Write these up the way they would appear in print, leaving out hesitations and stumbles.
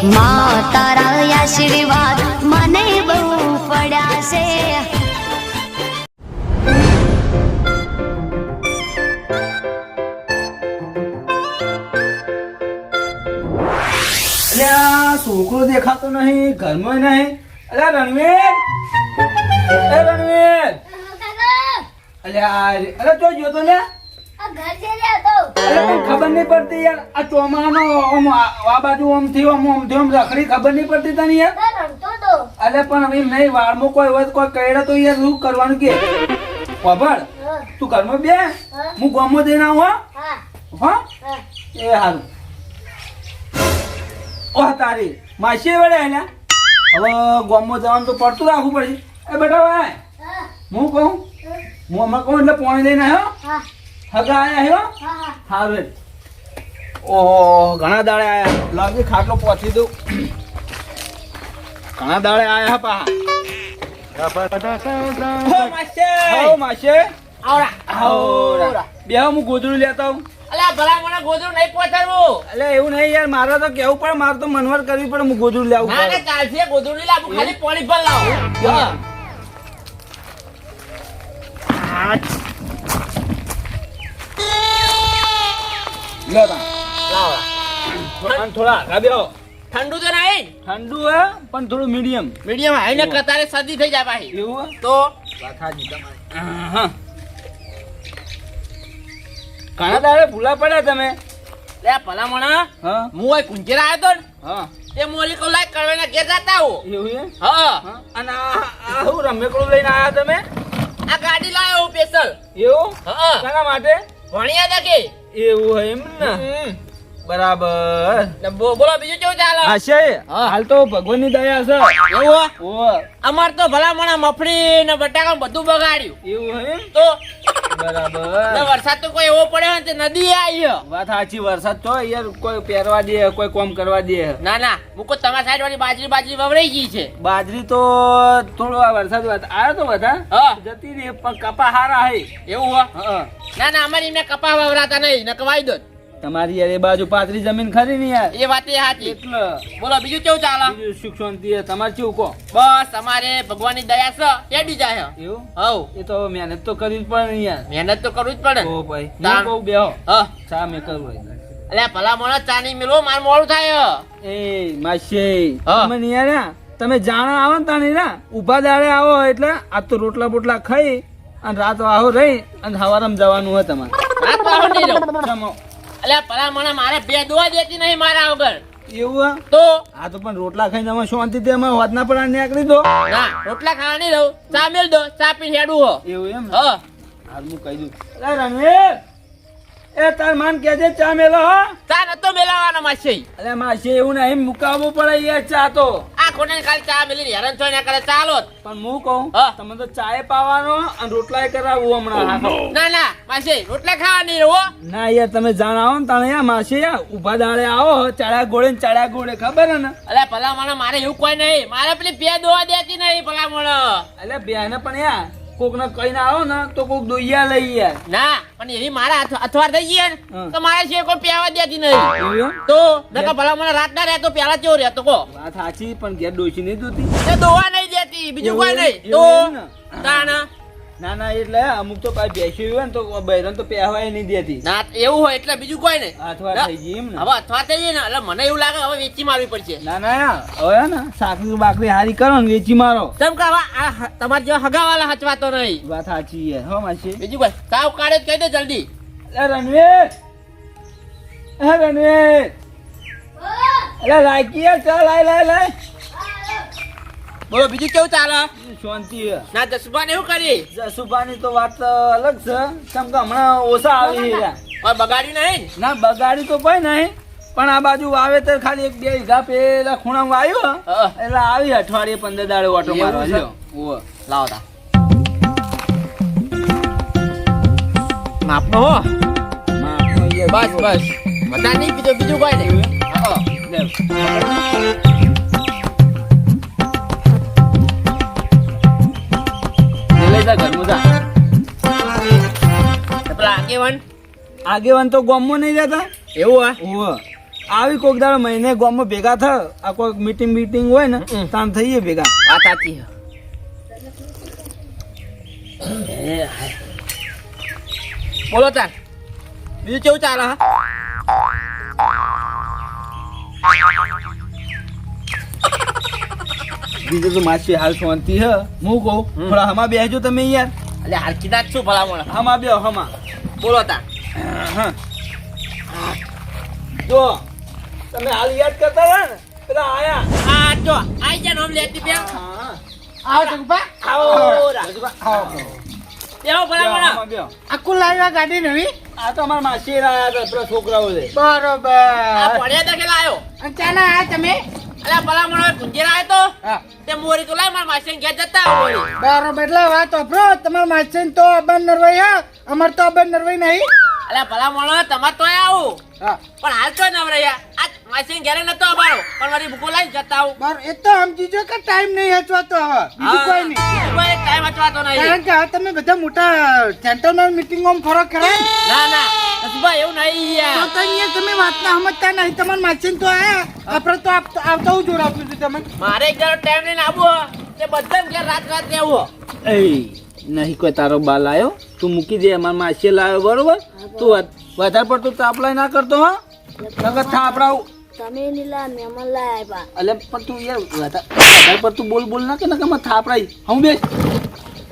માં તારા આશીર્વાદ મને બહુ પડ્યા છે. અલ્યા છોકરો દેખાતો નહીં, ઘરમાં નહીં. અલ્યા રણવીર, એ રણવીર, અલ્યા અરે તો જોતો લે. અરે પણ ખબર નહીં પડતી યાર, આ ચોમાનો આમ આ બાજુ આમ થયું આમ થયું રખડી, ખબર નહીં પડતી તને યાર. અરે પણ હવે નહીં વાળમાં કોઈ હોય કોઈ કહેડે તો યાર શું કરવાનું કે ખબર. તું ઘરમાં બે, હું ગામમાં જઈને આવું. હા એ સારું. ઓહ તારી માસી વડે એલા હવે ગામમાં જવાનું તો પડતું રાખવું પડશે. એ બેટા ભાઈ હું કહું, હું હમણાં કહું એટલે પાણી લઈને આવ્યો. હગા આયા આવ્યો સારું. ઓહો ઘણા દાડે આયા, લાગી ખાટલો પહોંચી દઉં. ઘણા દાડે આયા પા. બે હું ગોદડું લેતા હું. અલ્યા ભલા મને ગોદરું નહીં પહોંચાડવું. એટલે એવું નહીં યાર, મારે તો કેવું પડે, મારે તો મનવર કરવી પડે, હું ગોદડું લેવું ના પડે. ને ચાલશે ગોદરું નહીં લાવું, ખાલી પાણી પર લાવું. હા. લો તા. લાવો. અને થોડા આગા બેહો. ઠંડુ તો નહીં, ઠંડુ હે પણ થોડું મીડિયમ. મીડિયમ હાઈને કતારે શરદી થઈ જાય પાછી. એવું હે? તો હા. ઘણા દાડે ભૂલા પડ્યા તમે. લે ભલામણા હા હું ઓય કુંજેરા આવ્યો તો ને હા તે મોલી કો લાઈક કરવાના ઘેર જતા હો. એવું હે? હા હા. અને આ હું રમેકડું લઈને આયા તમે? આ ગાડી લાવ્યો હું સ્પેશિયલ. એવું? હા શાના માટે? ભણ્યા તા કે એવું હે એમ ને? બરાબર. ને બોલો બીજું કેવું ચાલે? આશે હા. હાલ તો ભગવાનની દયા છે. એવું હે? ઓહ અમાર તો ભલામણા મફળી ને બટાકા બધું બગાડ્યું. એવું હે એમ? તો બરાબર. વરસાદ તો કોઈ એવો પડ્યો ને તે નદી આવી. વાત સાચી. વરસાદ તો યાર કોઈ પહેરવા દે, કોઈ કોમ કરવા દે. ના ના મુકો તમારા સાઈડ વાળી બાજરી વવરાઈ ગઈ છે. બાજરી તો થોડો આ વરસાદ આવ્યો તો બધા હા જતી રહી, પણ કપા હારા હે. એવું હો? હા. ના ના અમારી મેં કપા વવરાતા નહીં ને કવાઈ દો. તમારી યાર એ બાજુ પાતળી જમીન ખરી ને યાર, એ વાત એ સાચી. એટલે બોલો બીજું કેવું ચાલે? બીજું સુખ શાંતિ હે. તમારે કેવું કહો? બસ અમારે ભગવાનની દયા છે ટેડી જાય. એવું? હવ એ તો મહેનત તો કરવી જ પડે ને યાર. મહેનત તો કરવું જ પડે. ઓ ભાઈ હું તાણ. કહું બેહો, હા ચા મેં કરવું. એટલે ભલા મોણા ચાની મેલો માર મોડું થાય. એ માસી હા. તમે નહીં યાર, તમે જાણે આવો ને તાણી ના ઉભા દાડે આવો એટલે આ તો રોટલા બોટલા ખાઈ અને રાત આવો રહી અને સવારમાં જવાનું હોય તમારે. રાત તો આવો નહીં રહું. જમો. એટલે ભલા મોણા મારે બે દોવા દેતી નહીં મારા વગર. એવું હે? તો આ તો પણ રોટલા ખાઈને અમે શાંતિથી અમે હોદના પડા નીકળી દો. ના રોટલા ખાવા નહીં રહું, ચા મેલ દો, ચા પીને હેડું હો. એવું એમ ને? હા હાલ હું કહી દઉં. અરે રણવીર, એ તાર માન કહેજે ચા મેલો હો. ચા નતો મેલાવાનો માસી. અરે માસી એવું નહીં, મુકાવવું પડે યાર ચા તો. આ કોને ખાલી ચા મેલી હેરાન થોય ના કરે ચાલો જ. પણ હું કહું હા. તમે તો ચાય પાવાનો અને રોટલા કરાવવું હમણાં. ના ના માસી રોટલા ખાવા નહીં રહો. ના યાર તમે જાણ આવો ને તાણે યાર માસી યાર ઉભા દાડે આવો ચડા ગોળે ને ચડા ગોળે, ખબર હે ને? અલે ભલા મને મારે એવું કોઈ નહીં, મારે પેલી બે દોવા દેતી નહીં ભલા મને. એટલે બેને પણ યાર કોક ને કહીને આવો ને તો કોક દોઈયા લઈ યાર. ના પણ એવી મારા અથવાર થઈ ગયા ને હા. તો મારે છે કોઈ પ્યાવા દેતી નહીં. એવું એમ? તો નકર ભલા મને રાત ના રહેતો પેલા કેવો રહેતો કો. વાત સાચી, પણ ઘેર ડોસી નહીં દોતી. તે દોવા નહીં દેતી બીજું કોઈ નહીં. તો એવું એમ ને? તાણ ના ના એટલે અમુક તો પાછી બેસી હોય ને તો બૈરન તો પહેવાય નહીં દેતી. ના એવું હોય એટલે બીજું કોઈ નહીં. અથવાર થઈ ગઈ એમ ને? હવે અથવાર થઈ જાય ને એટલે મને એવું લાગે હવે વેચી મારવી પડશે. ના ના યાર હવે ને સાકરી બાકરી હારી કરો ને વેચી મારો. તેમ કે હવે આ તમારા જેવા હગાવાલા હચવાતો નહીં. વાત સાચી છે હો માસી. બીજું કોઈ સાવ કાઢે જ કહી દે જલ્દી. એ રણવીર, એ રણવીર, એટલે લાયકી યાર ચાલ લાય લાય લાય. બોલો બીજું કેવું ચાલે? શાંતિ છે. ના જસુભાન એવું કરી જસુભાની તો વાત અલગ છે, કેમ કે હમણાં ઓછા આવી રહ્યા. હવે બગાડ્યું નહીં ને? ના બગાડી તો કોઈ નહીં, પણ આ બાજુ વાવેતર ખાલી એક બે વીઘા પેલા ખૂણામાં વાવ્યું હા. એટલે આવી અઠવાડિયે 15 દાડે ઓટો મારવા એવું છે? લ્યો. ઓવે. લાવો તા માપનો હો. માપનો યાર. બસ બસ બધા નહીં બીજું બીજું કોઈ નહીં. હા. લેવ. લે લઈ જા ઘરમાં જા. તો પેલા આગેવાન આગેવાન તો ગામમાં નહીં જતા. એવું હા? ઓવે. આવી કોક દાડો મહિને ગામમાં ભેગા થ આ કોઈ મીટિંગ હોય ને તાન થઈએ ભેગા. વાત સાચી છે. બોલો તાર બીજું કેવું ચાલે હા? બીજું તો માસી હાલ શાંતિ હ. હું કહું થોડા હમા બેસજો તમે યાર. એટલે હાલકી દાદ શું ભલામણ? હમા બે હમા. બોલો તાર. હા જો તમે હાલ યાદ કરતા હતા ને પેલા આયા. આ જો આઈ જા નામ લેતી બે. હા આવો જગપા આવો આવો બેહો ભલામણ. હમા બે. આખું લાવ્યા ગાડી નવી આ તો અમારા માસી આયા હતા પેલા છોકરાઓ છે. આ બરોબર પડ્યા તો કેટલા આવ્યો? અને ચાના આયા તમે અલ્યા ભલામણ હવે પુંજેરા આવ્યો તો હા તે મોરી તો લાય મારા માસી ઘેર જતા આવો વળી. બરોબર એટલે વાત વાપરો તમારા માસી તો અબન નરવાઈ હા અમાર તો અબન નરવાઈ નહીં અલ્યા ભલામણ તમાર તો આવું હા પણ હાલ તો નવરૈયા આ માસી ઘેરે નતો અમારો પણ મારી ભૂકો લઈને જતા આવું. બરોબર એ તો સમજી જો કે ટાઈમ નહીં હચવાતો હવે બીજું કોઈ નહીં કોઈ ટાઈમ અચવાતો નહીં. કારણ કે હવે તમે બધા મોટા સેન્ટરમાં મિટિંગોમાં ફરક કરે ના ના નસુભાઈ એવું નહીં તો યાર. તો અહીંયા તમે વાતના સમજતા નહીં તમારા માસી તો આયા આપણે તો આવતા હું જોડાવ્યું હતું તમે મારે એક જરો ટાઈમ લઈને આવવો તે બધા ઘેર રાત રહેવું. એ નહીં કોઈ તારો બા લાયો તું મૂકી દે અમારા માસી લાયો બરોબર તું વધારે પડતું તાપલાય ના કરતો હા નકર થાપડાવ. તમે નીલા મહેમાન લાયા અલે પણ તું યાર વધારે પડતું બોલ ના કે નકર થાપડાઈ હું બેસ.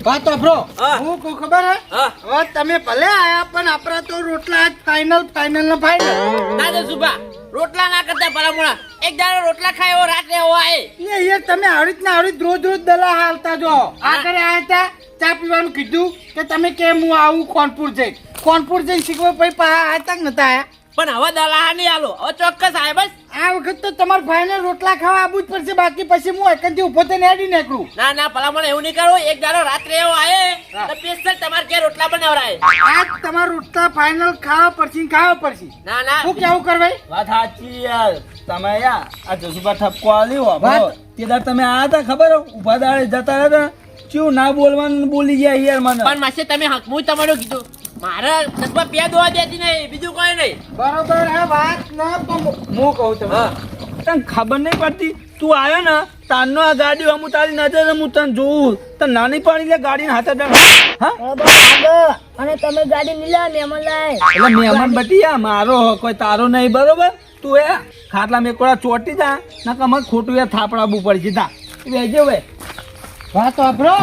વાત વાપરો હા. હું કોઈ ખબર હે હા હવે તમે ભલે આયા પણ આપણા તો રોટલા આજ ફાઇનલ ને ફાઇનલ ના નસુભા રોટલા ના કરતા ભલામણ એક દાડો રોટલા ખાય એવો રાત્રે એવો આય. એ યાર તમે આવડીત રોજ દલા હાલતા જો આ ઘરે આયા હતા ચા પીવાનું કીધું કે તમે કેમ હું આવું કોનપુર જઈ શીખવા પછી પાછા આયા તા કે નતા આયા પણ હવે દલાહા નહીં આલો હવે ચોક્કસ આય બસ. આ વખત તો તમારે ફાઇનલ રોટલા ખાવા આવવું જ પડશે બાકી પછી હું એકંથી ઉભો થઈને હેડી નીકળું ના ના ભલામણ એવું નહીં કરવું એક દાડો રાત્રે એવો આયે તો સ્પેશિયલ તમારે ઘેર રોટલા બનાવરાય. આજ તમારા રોટલા ફાઇનલ ખાવા પડશે ના ના શું કેવું કરવાય વાત સાચી યાર તમે યાર આ જસુભા ઠપકો આલ્યો વાત. તે દાડ તમે આયા હતા ખબર ઉભા દાડે જતા હતા ચેવું ના બોલવાનું બોલી ગયા યાર મને. પણ માસે તમે હું તમારું કીધું મારે નસબા બે દોવા દેતી નહીં બીજું કોઈ નહીં. બરોબર હે વાત ના પણ હું કહું તમે તને ખબર નહીં પડતી તું આવ્યો ને તારનો આ ગાડી હું તારી નજર હું તને જોઉં તને નાની પાડી લે ગાડીને હાથે હા અને તમે ગાડી નીલા મહેમાન લાય એટલે મહેમાન બટી મારો હક કોઈ તારો નહીં બરોબર તું એ ખાટલા મેં કોડા ચોટી જા ના કમર ખોટું એ થાપડાવું પડશે તા વેજો વે વાત વાપરો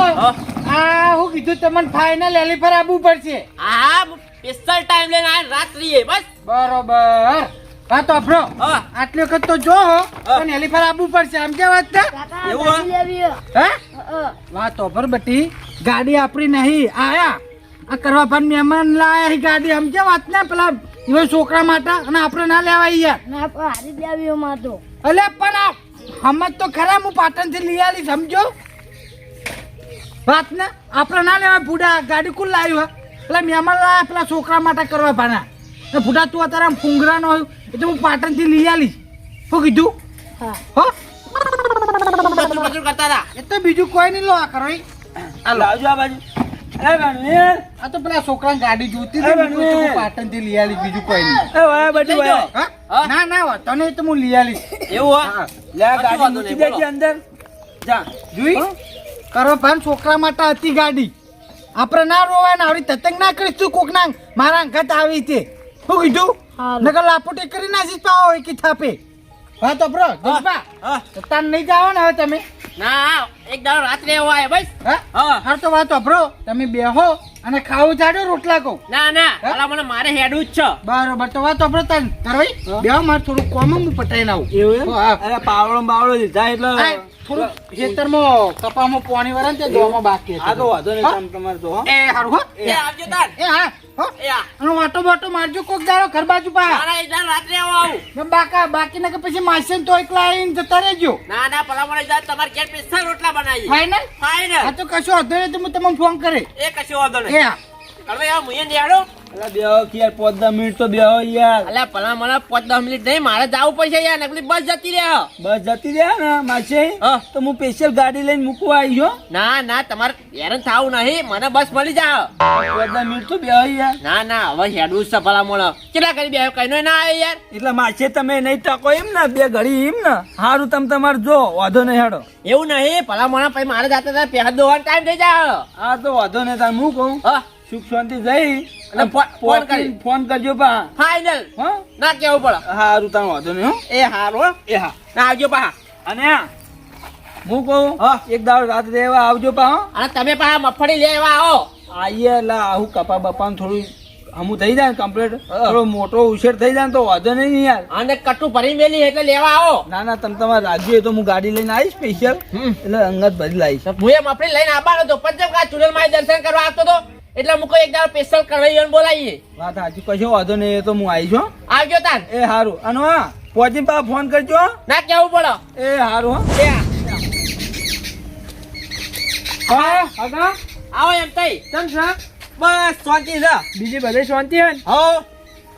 આ હું કીધું તમને ફાઇનલ એલિફર આવવું પડશે હા સ્પેશિયલ ટાઈમ લઈને આય રાત્રિએ બસ. બરોબર વાત વાપરો હા આટલી વખત તો જો પણ એલિફર આવવું પડશે સમજ્યા વાત ને એવું હે વાત વાપર બટી ગાડી આપણી નહીં આયા આ કરવા પણ મહેમાન લાયા હી ગાડી સમજ્યા વાત ને પેલા એવા છોકરા માટે અને આપણે ના લેવાય યાર ના પણ હારી જ લાવ્યો માં તો અલે પણ આ સમજ તો ખરા હું પાટણથી લઈ આલી સમજો વાત ને આપણે ના લેવાય ભૂડા ગાડી કુલ લાવ્યું હે પેલા મહેમાન લાયા પેલા છોકરા માટે કરવા ભાના એ ભૂડા તું અત્યારે આમ ફુંગરાનો હોય એટલે હું પાટણથી લઈ આલીશ શું કીધું હા હો બધું કરતા હતા. એ તો બીજું કોઈ નહીં લો આ કરો ઈ. આ લાવજો આ બાજુ એ રણવીર આ તો પેલા છોકરાની ગાડી જોતી હતી અરે ને એટલે હું પાટણથી લઈ આલીશ બીજું કોઈ નહીં એ વાયા બટી વાયા હા? હા? ના ના વાંધો નહીં તો હું લઈ આલીશ એવું હા હા લે આ ગાડી વાંધો મૂકી નહીં, દેજે અંદર જા જોઈ કરો ભાન છોકરા માટે હતી ગાડી આપણે ના રોવાય ને આવડી તતંગ ના કરીશું કોક ના મારા અંગત આવી તે શું કીધું હારું. નકર લાપોટી કરી નાખીશ પાવો એક થાપે હા તો બ્રો જસબા હા તાન નહીં જાઓ ને હવે તમે ના એક દાડો રાત્રે એવો આય બસ. હા હા હાર તો વાતો બ્રો તમે બેહો અને ખાવું ચાડો રોટલા કહું ના ના ભલામણ મારે હેડવું જ છે. બરોબર તો વાતો બ્રો તન કરવાઈ બેહો મારે થોડું કોમ હું પટાઈને આવું એવું એમ? હા. અરે પાવડો બાવડો લીધા એટલે આ થોડું ખેતરમાં કપામાં પાણી વળે ને તે દોમાં બાકી આ તો વાંધો નહીં હા? તમે તમારે તો હો. એ હારું હો એ આવજો તાર. એ હા હો એ આ અને વાટો બાટો મારજો કોક દાડો ઘર બાજુ પા મારા એક દાડો રાત્રે આવો આવું. બાકી ના કે પછી માસન તો એકલા આવીને જતા રહેજો ના ના ભલામણ એક દાડો તમારે ઘેર સ્પેશિયલ રોટલા બનાવીએ. Final final. આ તો કશો વાંધો નહીં તો હું તમને ફોન કરે એ કશો વાંધો એ નહીં. હા હવે આ મુયે નિહાળો અલા બેહો કે યાર 5-10 મિનિટ તો બેહો યાર. અલ્યા ભલા મને 5-10 મિનિટ નહીં મારે જવું પડશે યાર નકલી બસ જતી રહે. બસ જતી રહ્યા ને માસી હા. તો હું સ્પેશિયલ ગાડી લઈને મૂકવા આવી છું. ના ના તમારે હેરાન થાવું નહીં મને બસ મળી જાવ. 5-10 મિનિટ તો બેહો યાર. ના ના હવે હેડવું જ છે ભલા મોણો કેટલા કરી બે કઈ ના આવે યાર. એટલે માસી તમે નહીં ટકો એમ ને બે ઘડી એમ ને સારું તમે તમારે જો વાંધો નહીં હેડો. એવું નહીં ભલા મોણા પછી મારે જાતે ત્યાં પહેલા દોવાનો ટાઈમ થઈ જાય. હા તો વાંધો નહીં તાર હું કહું હા સુખ શાંતિ જઈ અને ફોન કરી ફોન કરજો પા. ફાઈનલ હા ના કેવું પડે. સારું તાર વાંધો નહીં હો. એ હારો એ હા ના આવજો પા. અને હું કહું એક દાડો રાત રહેવા આવજો પા. હો. અને તમે પા મગફળી લેવા આવો. આઈએ એટલે આવું કપા બપા થોડું હમું થઈ જાય ને કમ્પ્લીટ થોડો મોટો ઉછેર થઈ જાય ને તો વાંધો નહીં યાર. અને કટ્ટુ ભરી મેલી એટલે લેવા આવો. ના ના તમે તમારે રાખજો તો હું ગાડી લઈને આવીશ સ્પેશિયલ એટલે અંગત ભરી લાવીશ. હું એ મગફળી લઈને આવવાનો હતો પંચમ કા ચુડેલ માં દર્શન કરવા આવતો હતો એટલે મુકો એક દાડો સ્પેશિયલ કરવાઈઓને બોલાવીએ. વાત સાચી કશો વાંધો નહીં એ તો હું આવીશ. હો. આવજો તાન. એ સારું અને હા પહોંચી પા ફોન કરજો. હો. ના કેવું પડે. એ સારું. હો. એ હા આગા આવો એમ તઈ. કેમ છે બસ શાંતિ છે. બીજી બધે શાંતિ હે ને? હો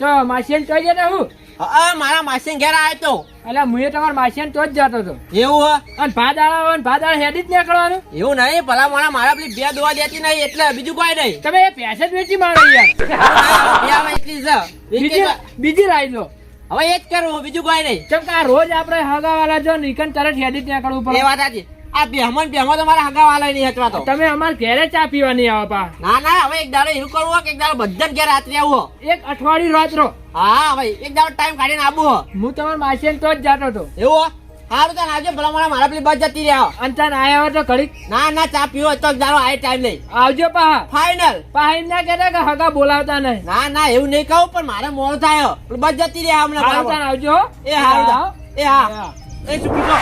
તો માસીને તો જતા હું હા મારા માસી ઘેર આવ્યો તો. એટલે હું તમારા માસીને તો જ જતો હતો એવું હે. અને ભાદાળા હોય ને ભાદાળા હેડી જ નીકળવાનું. એવું નહીં ભલા મોણા મારા પેલી બે દોવા દેતી નહીં એટલે બીજું કોઈ નહીં. તમે એ પૈસા જ વેચી મારો યાર. બે આવે એટલી છે. બીજી રાઈ લો હવે એ જ કરવું બીજું કોઈ નહીં. કેમ કે આ રોજ આપણે હગાવાલા જો નીકળ તરત હેડી જ નીકળવું એ પડે. વાત સાચી. આ બેહમન તો મારા હગા વાલા નહીં હચવા તો. તમે અમારે ઘેરે ચા પીવાની આવો પા. ના ના હવે એક દાડો એવું કરવું કે એક દાડો બધા ઘેર રાત્રે આવું. એક અઠવાડિયું રાત રહો. હા ભાઈ એક દાડો ટાઈમ કાઢીને આવું. હું તમારા માસીને તો જ જતો હતો. એવું સારું તને આવજો ભલા મારા પેલી બસ જતી રહ્યા. અને તને આયા હોય તો ઘડીક ના ના ચા પીવો તો દાડો આ ટાઈમ નહીં. આવજો પા. ફાઈનલ. પાહી ના કહેતા કે હગા બોલાવતા નહીં. ના ના એવું નહીં કહું પણ મારે મોડું થાય પેલી બસ જતી રહ્યા હમણાં હારું બરાબર. તાન આવજો હો. એ હારું હા. એ હા એ શું કીધો.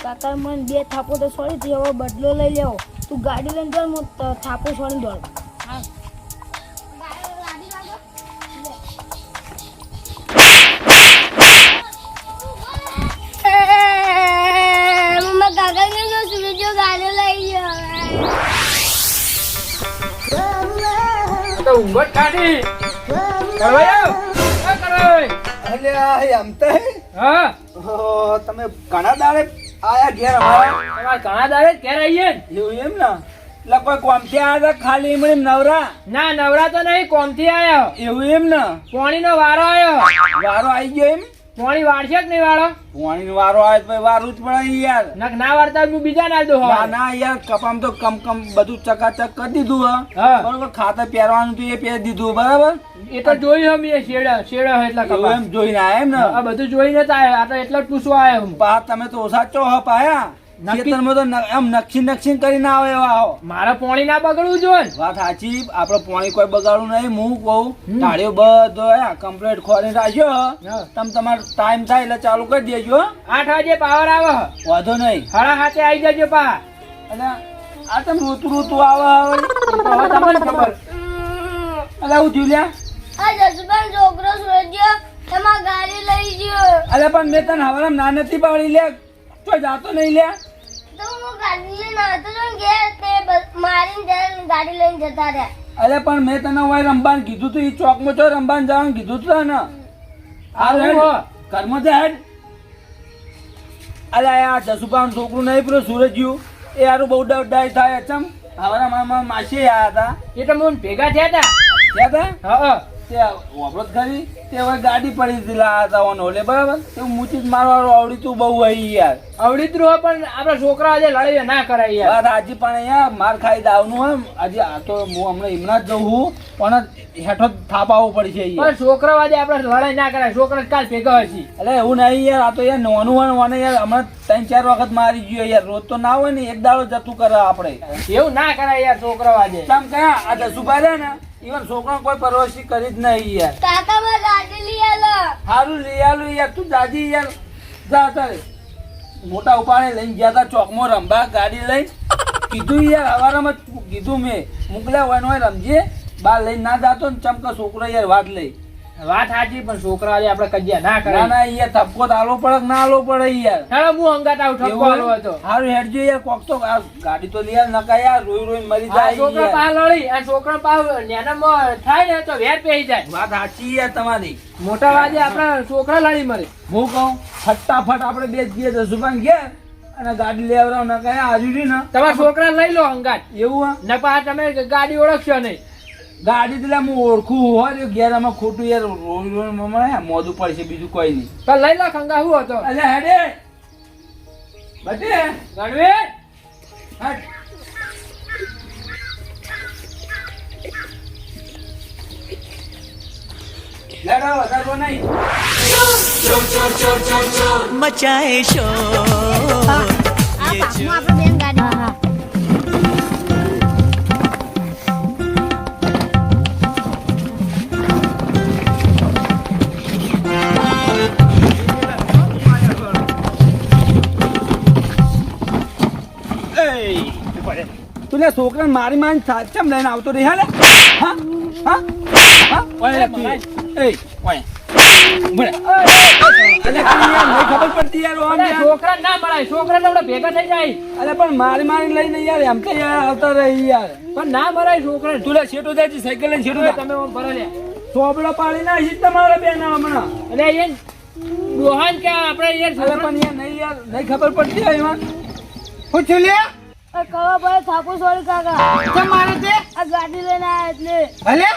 કાકા મને બે થાપો તો છોડી હતી હવે બદલો લઈ લેવો તું ગાડી લઈને ચાલ હું થાપો છોડી દોડ કાકા કે સુરજો ગાડી લઈ તો ઊંઘો જ કાઢી. કરવાયો? હા, કરવાયો. અલ્યા એમ તો હા તમે ઘણા દાડે આયા ઘેર અમારા. તમારે ઘણા દાડે જ ઘેર આવીએ ને. એવું એમ ને એટલે કોઈ કોમથી આયા હતા ખાલી એમ એમ નવરા. ના નવરા તો નહીં કોમથી આયો. એવું એમ ને પોણીનો વારો આયો. વારો આવી ગયો એમ. પોણી વાળશે કે નહીં વાળો? પાણીનો વારો આવે તો વારું જ પડે યાર. નક ના વાળતા હું બીજા ના દો. ના ના યાર કપામ તો કમ બધું ચકાચક કરી દીધું હા. બરોબર ખાતર પહેરવાનું તો એ પહેરી દીધું બરાબર. એ તો જોયું અમે શેડા એટલા એવું કપા. એમ જોઈને આયા એમ ને. આ બધું જોઈને જ આયો. આ તો એટલો જ પૂછવા આયો હું. પા તમે તો ઓછા ચો હ પાયા. નક્કી- ખેતરમાં તો આમ નક્ષી કરીને આવે એવા આવો. મારે પોણી ના બગડવું જોઈએ ને. વાત સાચી આપડે પાણી કોઈ બગાડવું નહીં હું કહું ઢાળ્યો બધો કમ્પ્લીટ ખોરીને રાખ્યો હા. તમે તમારો ટાઈમ થાય એટલે ચાલુ કરી દેજો. 8 વાગે પાવર આવે. વાંધો નહીં. 7:30 આવી જજો પા. અને આ તમે ઋતુ આવે હવે તમને ખબર. અલ્યા હું થયું લ્યા. આ જસુભાઈ છોકરો સુરજો તમાર ગાડી લઈ ગયો અલ્યા પણ મેં તને હવાના ના નથી પાડી લે તો જાતો નહીં લે. તો હું ગાડી લઈને આવતો તો ઘેર તે મારીને ત્યારે ગાડી લઈને જતા રહ્યા અલ્યા પણ મેં તને હવે રમવાનું કીધું તું. ઈ ચોકમાં તો રમવાનું જવાનું કીધું તું ને. આવું હેડ. હો. ઘરમાં તો હેડ. અલ્યા આ જસુભાનું છોકરું નહીં પેલું સુરજ્યું એ હારું બહુ ડાય થાય. ચમ હવાના મામા માસી આયા હતા. એ તો મને ભેગા થયા હતા. ક્યાં હતા હા તે વાપરો જ ખરી તે હવે ગાડી પડી હતી લાયા હતા ઓલે બરાબર. તે મૂચી જ મારવાનું આવડી તું બહુ હોય યાર. આવડી જ રહો પણ આપડા છોકરા આજે લડાઈ ના કરાય યાર. વાત હાજી પણ અહીંયા માર ખાઈ દાવનું એમ આજે આ તો હું હમણાં હમણાં જ જઉં છું પણ હેઠો થાપાવવું પડશે યાર. પણ છોકરા આજે આપડે લડાઈ ના કરાય. છોકરા કાલ ભેગા હશે. એટલે એવું નહીં યાર. આ તો યાર નોનું હોય ને યાર હમણાં 3-4 વખત મારી ગયો યાર. રોજ તો ના હોય ને એક દાડો જતું કરે આપણે. એવું ના કરાય યાર છોકરા આજે. તમ કયા આ જસુભા રહ્યા ને ઈવન છોકરા કોઈ પરવશી કરી જ નહીં યાર. કાકા માં ગાડી લઈ આલો સારું લઈ આલું યાર. તું દાદી યાર જા તારે મોટા ઉપાડે લઈને ગયા હતા ચોકમાં રમવા ગાડી લઈને. કીધું યાર હવારમાં કીધું મેં મોકલ્યા હોય ને હોય રમજે, બાર લઈને ના જાતો ને ચમકા છોકરો યાર વાત લઈ. વાત સાચી પણ છોકરા આપણે કજ્યા ના કરે. ના ના યાર થપકો તો આલો પડે કે ના આલો પડે યાર. ચાલો હું હંગાત આવું ઠપકો આલો હતો. હારું હેડજો યાર કોક તો આ ગાડી તો યાર નકા યાર રોઈ રોઈ મરી આ જાય છોકરા યાર. પા લડી આ છોકરા પા નેનામાં થાય ને તો વેર પેહી જાય. વાત સાચી યાર તમારી. મોટા વાજે આપણા છોકરા લડી મરે. હું કહું ફટાફટ આપણે બે જ ગયા જસુભાઈ ગયા અને ગાડી લઈ આવરાવ નકા આજુ રહ્યું ને તમારા છોકરા લઈ લો હંગાત. એવું હા ને પા તમે ગાડી ઓળખશો નહીં. ગાડી તો હું ઓળખું હોય ઘેરામાં ખોટું યાર રોઈ રોઈ મળે મોદું પડશે બીજું કોઈ નહીં. તો લઈ લો ખંગા શું હતો અલ્યા હેડે બટે ગણવીર હટ. લેડો વધારવો નહીં. मचाए शोर આ પાકમાં આપણે બેન ગાડી હા તું લે છોકરાને મારી મારી ચમ લઈને આવતો રહી હાલે હા હા હા ઓય તું એ ઓય બોલે અલે તું યાર નહીં ખબર પડતી યાર ઓમ અરે યાર છોકરા ના મળાય છોકરા તો ભેગા થઈ જાય અલે પણ મારી મારી લઈને યાર એમ તો યાર આવતા રહી યાર પણ ના મળાય છોકરા તું લે છેટો જાય છે સાયકલ લઈને છેટો તમે ઓમ ભરો લે સોબડો પાડી નાખી તમારા બેન હમણાં એટલે એ દોહાન કે આપણે યાર અલે છોકરા પણ યાર નહીં ખબર પડતી હોય એમાં હું છું લે કવા ભાઈ થાપુ સોરી કાકા કેમ મારે તે આ ગાડી લઈને આયા એટલે ભલે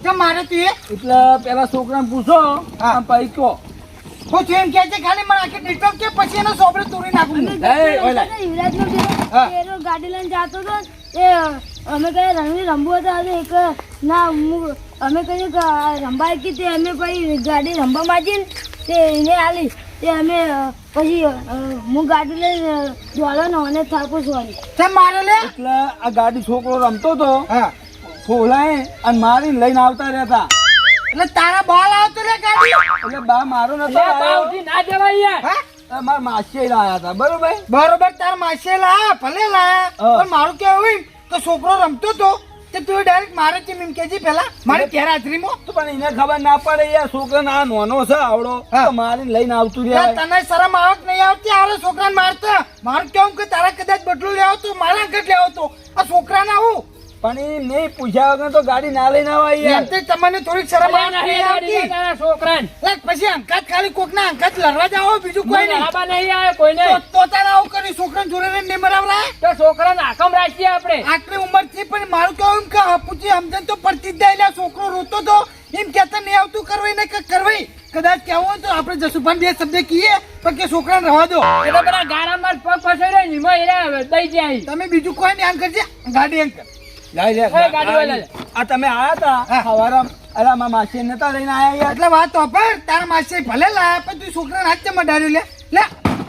કેમ મારે તું એટલે પેલા છોકરાને પૂછો હા. પછી કહો હું છું એમ કે છે ખાલી મને આખી નેટવર્ક કે પછી એનો સોબડે તોડી નાખું હું. યુવરાજનો હા. બેરો ગાડી લઈને જાતો હતો એ અમે કઈ રણવીર રમવું હતા આજે એક ના અમે કહ્યું કે આ રંબાઈ કી તે અમે પછી ગાડી રંબા માંગીને તે એને આલી તે અમે પછી હું ગાડી લઈને દોડવાનો અને થાપુ સોરી કેમ મારે લે એટલે આ ગાડી છોકરો રમતો હતો હા ફોલાય અને મારીને લઈને આવતા રહેતા એટલે તારા બાલ આવતો લે ગાડી એટલે બા મારો નતો લે આવ્યો. બાવથી ના જવાય યાર હા મારા માસી લાયા હતા બરોબર બરોબર તાર માસે લાયા ભલે લાયા હા. પણ મારું કેવું એમ કે છોકરો રમતો તો તે તું ડાયરેક્ટ મારે છે એમ કેજી પેલા મારી ઘેર હાજરીમાં તો પણ એને ખબર ના પડે યાર છોકરાને આ નાનો છે આવડો હા. તો મારીને લઈને આવતું યાર, રહ્યા તને શરમ આવક નહીં આવતી આરે છોકરાને મારતા મારું કેવું કે તારા કદાચ બદલું લેવો તો મારા ઘટ લેવો તો આ છોકરાને આવું પણ એ નહીં પૂછ્યા વગર તો ગાડી ના લઈને આવાય એમ યાર તે તમને થોડીક શરમ આવક નહીં આવતી તારા છોકરાને લે, પછી અંકાત ખાલી કોકના અંકાત લડવા જાઓ બીજું કોઈ નહીં આબા નહીં આવે કોઈને તો તારે આવું કરી છોકરાને જોડે રહીને નહીં મરાવરાય તો છોકરાને આકમ રાખીએ આપણે આટલી ઉંમર થી પણ મારું કેવું એમ કે પૂછી સમજણ તો પડતી જ જાય લે. છોકરો રોતો તો એમ કેતા નહીં આવતું કરવાય ને કે કરવાય કદાચ કેવું હોય તો આપણે જસુભાઈ બે શબ્દ કહીએ પણ કે છોકરાને રહેવા દો એટલે બધા ગારામાં પગ ફસાઈ રહ્યો ને એમાં એરા દઈ જાય તમે બીજું કોઈ નહીં આમ કરજે ગાડી એમ કર લાય લે, એ ગાડી વાળા લે. આ તમે આયા હતા હા. સવારે અરે મારા માસી નતા લઈને આયા યાર એટલે વાત તો પર તારા માસી ભલે લાયા પણ તું છોકરાને હાથ ચમ ડાર્યો લે લે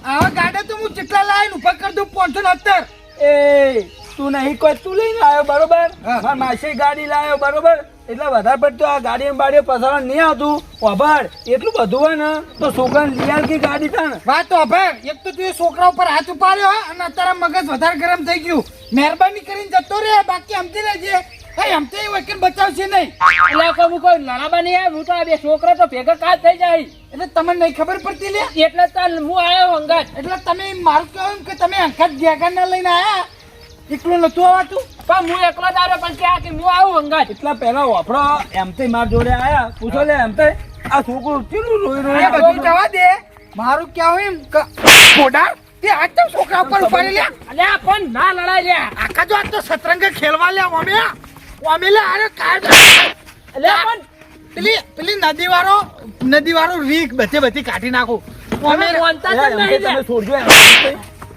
આવા ગાડા તો હું જેટલા લાવીને ઉપર કરી દઉં 570 એ તું નહીં કોઈ તું લઈને આવ્યો બરોબર હા. મારા માસી ગાડી લાવ્યો બરોબર એટલે વધારે પડતું આ ગાડી બાડીઓ પસાર નહીં આવતું વાભળ એટલું બધું હોય ને તો છોકરાને લઈ આલ કે ગાડી થાય ને વાત તો ભર એક તો તું એ છોકરા ઉપર હાથ ઉપાડ્યો હો, અને અત્યારે મગજ વધારે ગરમ થઈ ગયું મહેરબાની કરીને જતો રે બાકી સમજી લેજે હમતે એ વકીલ બચાવશે નહીં એટલે કહું કોઈ લડાબા નહીં આવે હું તો આ બે છોકરા તો ભેગા કાચ થઈ જાય એટલે તમને નહીં ખબર પડતી લે એટલે તાર હું આવ્યો હંગાત એટલે તમે મારું કહેવું એમ કે તમે અંકત ગેગા ના લઈને આયા એકલું નતું આવતું પણ હું એકલો જ આવ્યો પણ ક્યાં કે હું આવું હંગાત એટલા પહેલા વાપરો એમથી માર જોડે આયા પૂછો લે એમથી આ છોકરું કેટલું રોઈ એ રોઈ બધું જવા દે મારું કહેવું એમ કે પોડા તે આજ તો છોકરા ઉપર ઉપાડી લે અલ્યા પણ ના લડાય લ્યા આખા જો આજ તો સતરંગ ખેલવા લે અમે લે અરે કાઢ અલ્યા પણ પેલી નદી વાળો રીક બધી કાઢી નાખું અમે માનતા જ એમથી નહીં તમે લ્યા. છોડજો એમ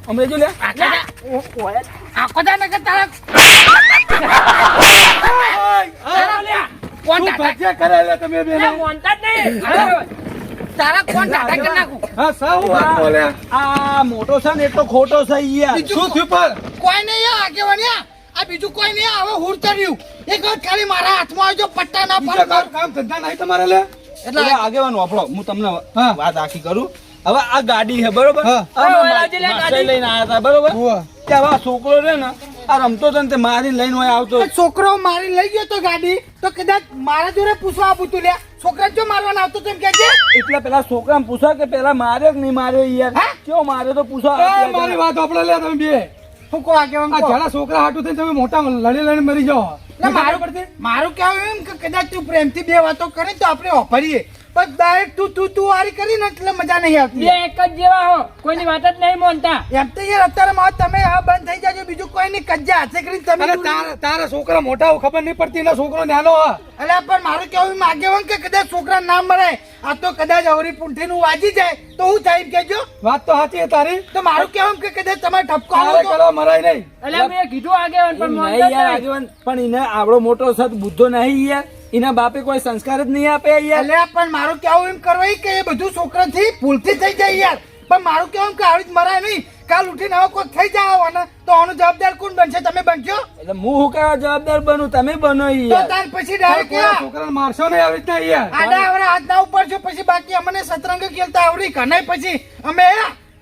અમે જો લે આખો જા ને કે તારા કોણ ટાટા કરે લે તમે અલ્યા માનતા જ નહીં અરે, તારા કોણ ટાટા કરી નાખું હા સાવ વાત બોલે આ મોટો છે ને એટલો ખોટો છે યાર શું થયું પર કોઈ નહીં આગેવાનિયા આ બીજું કોઈ નહીં હવે હુર ચડ્યું એક વખત ખાલી મારા હાથમાં આવજો પટ્ટા ના પર કામ ધંધા નહીં તમારે લે એટલે આગેવાનો આપણો હું તમને વાત આખી કરું હવે આ ગાડી છે બરોબર હા. અમે વાલાજી લે માસે ગાડી. લઈને આવ્યા હતા બરોબર ઉવ્વ. કે હવે આ છોકરો છે ને આ રમતો હતો ને તે મારીને લઈને હોય આવતો તો છોકરો મારી લઈ ગયો તો ગાડી તો કદાચ મારા જોડે પૂછવા આવું તું લ્યા છોકરા જો મારવાના આવતો તો એમ કે છે એટલે પેલા છોકરાને પૂછો કે પેલા માર્યો કે નહીં માર્યો યાર હા? કેવો માર્યો તો પૂછો મારી વાત આપણે લે તમે બે શું કહો આગેવાન આ જરા છોકરા હાટું થઈને તમે મોટા લડી લડી મરી જાઓ મારું કેવું એમ કે કદાચ તું પ્રેમથી બે વાતો કરે તો આપણે ઓફરીએ પણ ડાયરેક્ટ તું વારી કરીને એટલે મજા નહીં આવતી એક જ જેવા હો કોઈની વાત જ નહીં માનતા એમ તો યાર અત્યારે માં તમે આ બંધ થઈ જાજો બીજું કોઈ નહીં કજ્જા હાથે કરીને તમે તારા છોકરા મોટા ખબર નહીં પડતી એના છોકરો નાનો અલ્યા પણ મારું કેવું એમ આગેવાન કે કદાચ છોકરા ના મળે આ તો કદાચ અવરી પૂંઠી નું વાજી જાય તો હું થાય એમ કેજો વાત તો સાચી તારી તો મારું કેવું કે કદાચ તમારે ઠપકો કરો મરાય નહીં એટલે મેં કીધું આગેવાન પણ નહીં માનતા જ યાર નહીં. આગેવાન પણ એને આવડો મોટો સત બુદ્ધો નહીં યાર એના બાપે કોઈ સંસ્કાર જ નહીં આપે યાર અલ્યા પણ મારું કેવું એમ કરવા કે એ બધું છોકરાથી ભૂલથી થઈ જાય યાર પણ મારું કેવું કે આવી જ મરાય નહીં કાલ ઉઠીને હવે કોઈ થઈ જાય ને તો આનો જવાબદાર કોણ બનશે તમે બનશો એટલે હું હું કયા જવાબદાર બનું તમે બનો તો યાર તાર પછી ડાયરેક્ટ છોકરાને મારશો નહીં આવી રીતના યાર આડા આવડા હાથ ના ઉપર છો પછી બાકી અમને સતરંગ ખેલતા આવડી કનાય પછી અમે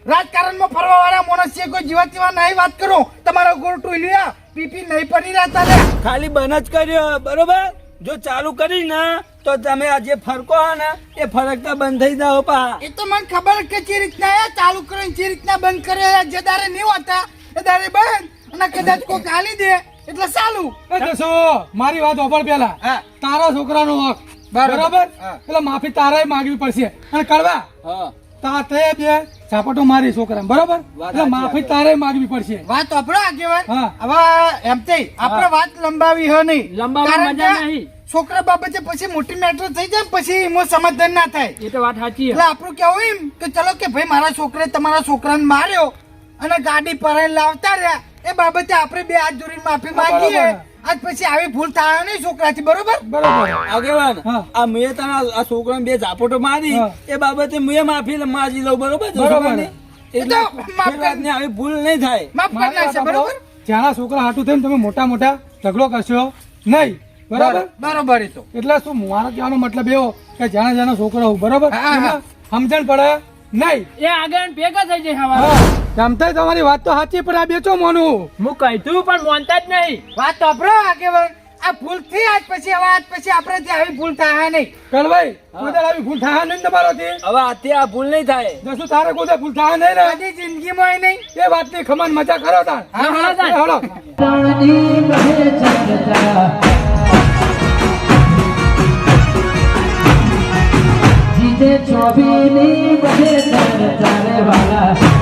રાજકારણમાં ફરવા વાળા માણસ છે કોઈ જીવા તેવા નહીં વાત કરો તમારો ગોળ ટોલ્યા પીપી નહીં પડી રહ્યા લે ખાલી બંધ જ કર્યો બરોબર જો ચાલુ કરી ને તો તમે આ જે ફરકો હે ને એ ફરકતા બંધ થઈ જાઓ પા એ તો મને ખબર કે જે રીતના એ ચાલુ કરે જે રીતના બંધ કરે જે દારે નહીં હોતા એ દારે બંધ અને કદાચ કોઈ ગાલી દે એટલે ચાલુ મારી વાત ઓપર પેલા તારા છોકરાનો હક બરાબર એટલે માફી તારે માંગવી પડશે અને કરવા હા તાતે બે ઝાપટો મારી છોકરા બરાબર એટલે માફી તારે માંગવી પડશે વાત આપણો આગેવાન હવે એમ થઈ આપણે વાત લંબાવી હે નહીં લંબાવવામાં મજા નહીં. છોકરા બાબતે પછી મોટી મેટર થઈ જાય પછી એમાં સમાધાન ના થાય એ તો વાત સાચી એટલે આપણું કેવું એમ કે ચલો કે ભાઈ મારા છોકરાએ તમારા છોકરાને માર્યો અને ગાડી પર લાવતા રહ્યા એ બાબતે આપણે બે હાથ જોડીને માફી માંગીએ આજ પછી આવી ભૂલ થાય નહીં છોકરાથી બરોબર આગેવાન આ મેં તને આ છોકરાને બે ઝાપટો મારી એ બાબતે મેં માફી માંગી લઉં બરોબર એટલે માફ કર. આવી ભૂલ નહીં થાય માફ કરી નાખશે બરોબર જ્યાંના છોકરા હાટું થઈને તમે મોટા મોટા ઝઘડો કરશો નહીં બરાબર બરોબર એ તો એટલે શું મારો કહેવાનો મતલબ એવો કે જ્યાંના છોકરા બરોબર એમાં સમજણ પડે નહીં એ આગળ ભેગા થઈ જાય હવા જમતા તમારી વાત તો સાચી પણ આ બેચો મોનું હું કહીતું પણ માનતા જ નહીં વાત તો આપણો આગેવાન આ ભૂલ થી આજ પછી હવે આજ પછી આપણે ત્યાં આવી ભૂલ થાય નહીં કળભાઈ કોઈ આવી ભૂલ થાય નહીં તમારાથી હવે આથી આ ભૂલ નહીં થાય દસું તારે કોઈ ભૂલ થાય નહીં ને બધી જિંદગીમાં નહીં એ વાતની ખમન મજા કરો તાર હળો જીતે ચોબીની બધે ચારે વાલા